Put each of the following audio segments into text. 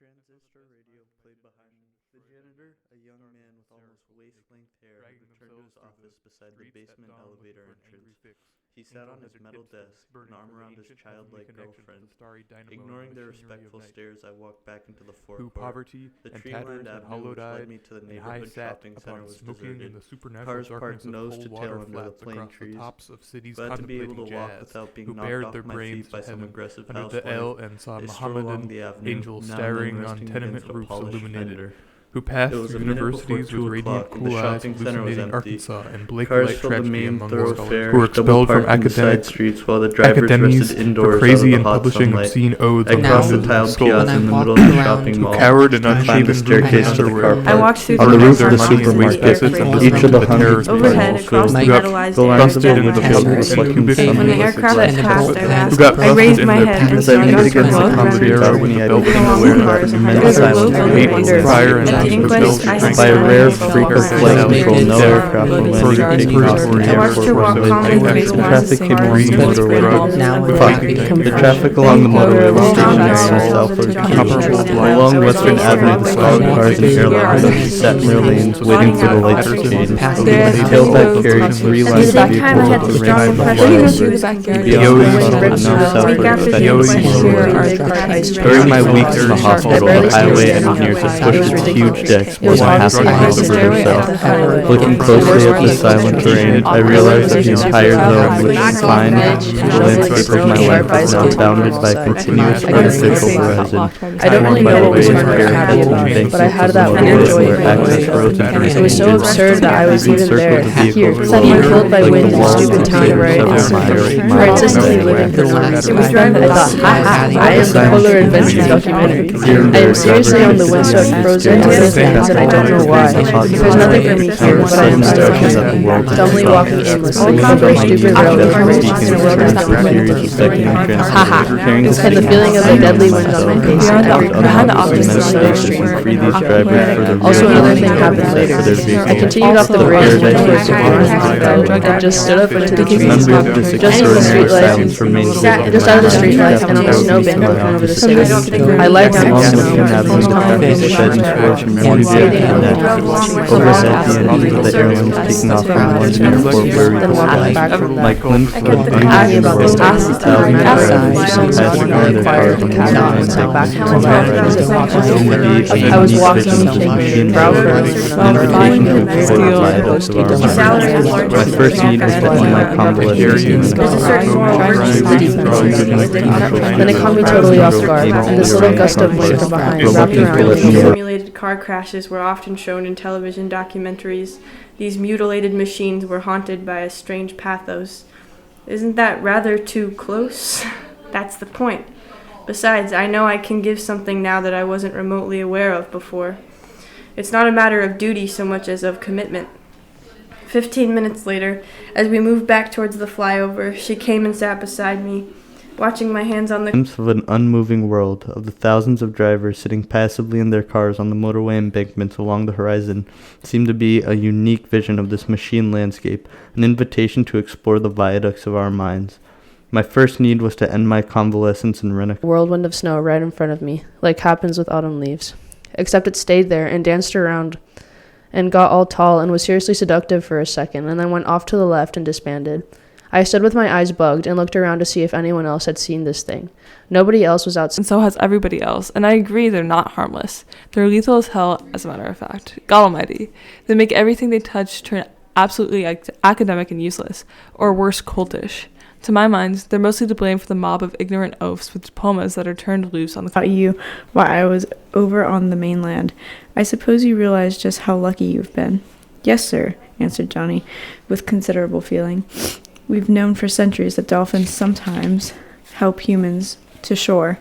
transistor radio played behind me. The janitor, a young man with almost waist-length hair, had returned to his office beside the basement elevator entrance. He sat on his metal desk, an arm around his childlike girlfriend. Ignoring their respectful stares, I walked back into the forecourt. The tree-lined avenue which led me to the neighborhood shopping center was deserted. Cars parked nose to tail under the plane trees. Glad to be able to walk without being knocked off my feet by some aggressive housewife. They strolled along the avenue, now and then resting against a polished fender. Who passed It was through a minute universities before 2 with radiant o'clock, and the cool eyes shopping center was hallucinating empty. Arkansas and Blake Cars light filled the tragedy main among thoroughfare, who were expelled from double-parked in side academic streets while the drivers academies rested for indoors crazy under and the hot publishing sunlight. obscene odes I on crossed the the tiled soul. piazza in the middle of the shopping mall. Coward and I climbed the unshaven staircase to the car underwear. I walked through On the the roof of the Walmart supermarket, and each of the hundreds of overhead panels across filled the who got metallized the air lines of busted the in the windshield cubic reflecting and sunlight. When the aircraft and passed, I who got I raised busted my in their head and As I saw leaned Dr. against the Wolf concrete balcony, I moving became along aware the that cars for and minutes there I was was a hate, wonder. fire, and At the inquest, I had by a seen rare my freak of phone flight on control, no my aircraft were landing taking off from the I watched her walk airport calmly runway. through the The lines traffic of came along cars the and motorway. Now we're Fuck. happy to The confirm. traffic along the motorway was Long stationary shots southward of converged. the Along Western Avenue, the solid cars and airliners sat in their lanes waiting for the lights to change. Tailback carried 3 lines of vehicles up the ramp from flyover. Beyond the tunnel and now southward expected. During my weeks in the hospital, the highway engineers had pushed its huge decks more than half a mile over the south. Looking closely at the silent terrain, I realized that the entire zone, which defined the landscape of my life, was now bounded by a continuous artificial horizon. I don't really know what was Highways, going to happen, airfields, but I had banks, that and one roads joy where access roads and It was so absurd that I was even there, here, being being killed by wind in a stupid town where I artistically living for life. I thought, I am the polar adventure documentary. I am seriously on the windswept frozen to those things, and I don't know why. There's nothing for me here, but I am still here, dumbly walking aimlessly, for stupid railroad bridges in a world that's not meant. Haha. And the feeling of the deadly wind on my face and every crowd was so extreme. Also, another thing happened later. I continued off the bridge towards the road and just stood up into the trees, just in the streetlight, just out of the streetlight and on the snow bank in front of the city. I lied down the snow and was calm and then walking back from that. I kept thinking about this acid I was walking, shaking, brow furrowing, my first need was to end my convalescence. Then it caught me totally off guard, and this little gust of wind from behind wrapped around me. Simulated car crashes were often shown in television documentaries. These mutilated machines were haunted by a strange pathos. Isn't that rather too close? That's the point. Besides, I know I can give something now that I wasn't remotely aware of before. It's not a matter of duty so much as of commitment. 15 minutes later, as we moved back towards the flyover, she came and sat beside me, watching my hands on the Glimpse of an unmoving world, of the thousands of drivers sitting passively in their cars on the motorway embankments along the horizon, seemed to be a unique vision of this machine landscape, an invitation to explore the viaducts of our minds. My first need was to end my convalescence and rent a whirlwind of snow right in front of me, like happens with autumn leaves. Except it stayed there and danced around and got all tall and was seriously seductive for a second, and then went off to the left and disbanded. I stood with my eyes bugged and looked around to see if anyone else had seen this thing. Nobody else was outside. And so has everybody else. And I agree they're not harmless. They're lethal as hell, as a matter of fact. God almighty. They make everything they touch turn absolutely academic and useless, or worse, cultish. To my mind, they're mostly to blame for the mob of ignorant oafs with diplomas that are turned loose on the about you while I was over on the mainland. I suppose you realize just how lucky you've been. Yes, sir, answered Johnny, with considerable feeling. We've known for centuries that dolphins sometimes help humans to shore.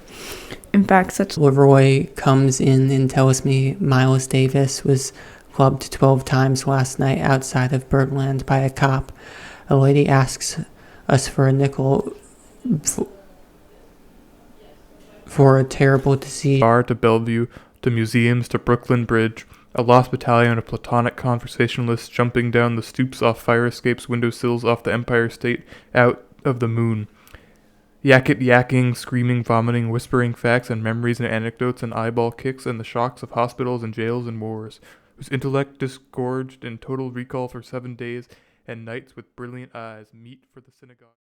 In fact, such... Leroy comes in and tells me Miles Davis was clubbed 12 times last night outside of Birdland by a cop. A lady asks us for a nickel for a terrible disease. Bar to Bellevue, to museums, to Brooklyn Bridge, a lost battalion of platonic conversationalists jumping down the stoops off fire escapes, windowsills off the Empire State, out of the moon. Yakking, screaming, vomiting, whispering facts and memories and anecdotes and eyeball kicks and the shocks of hospitals and jails and wars, whose intellect disgorged in total recall for 7 days and nights with brilliant eyes, meet for the synagogue.